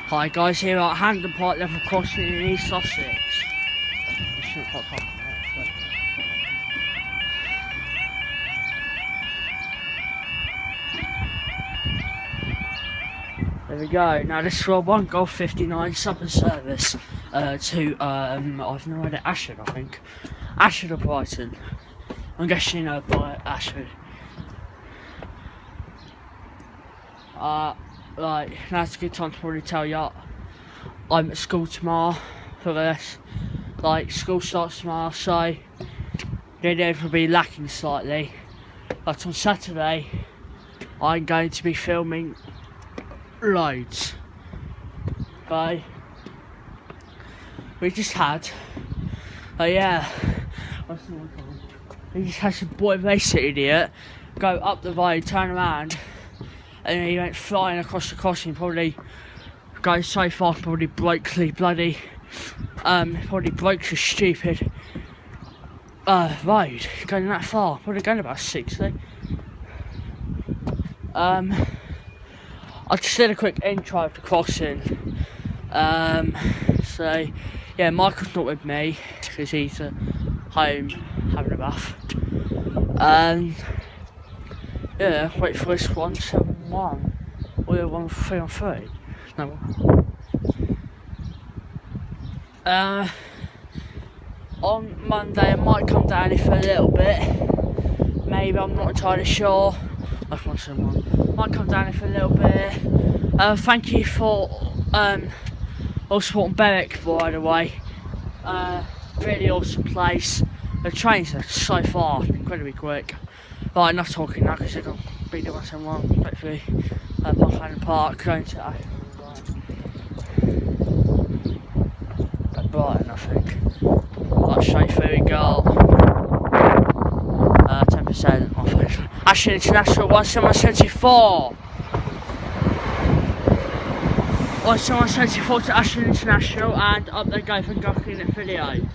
Hi guys, here at Hampden Park level crossing in East Sussex. I shouldn't quite park on that, but... There we go. Now this is one Golf 59 sub and service to I've no idea, Ashford, I think. Ashford or Brighton. I'm guessing by Ashford. Like, now's a good time to probably tell you I'm at school tomorrow for this. Like, school starts tomorrow, so video will be lacking slightly. But on Saturday, I'm going to be filming loads. But we just had, we just had some boy basic idiot go up the road, turn around, and then he went flying across the crossing, probably going so fast, probably broke the bloody, probably broke the stupid road, going that far, probably going about 60. I just did a quick intro of the crossing. So yeah, Michael's not with me because he's home having a bath. Yeah, wait for this 171 or 1313. No. On Monday I might come down here for a little bit. Maybe, I'm not entirely sure. That's 171. Might come down here for a little bit. Thank you for all supporting Berwick, by the way. Really awesome place. The trains are so fast, incredibly quick. Right, enough talking now because they're going to be the 171, hopefully. Hampden Park, going to Brighton, I think. Right, straight through we got 10% off. Ashford International 17174. 17174 to Ashford International, and up they go for Gucking at video.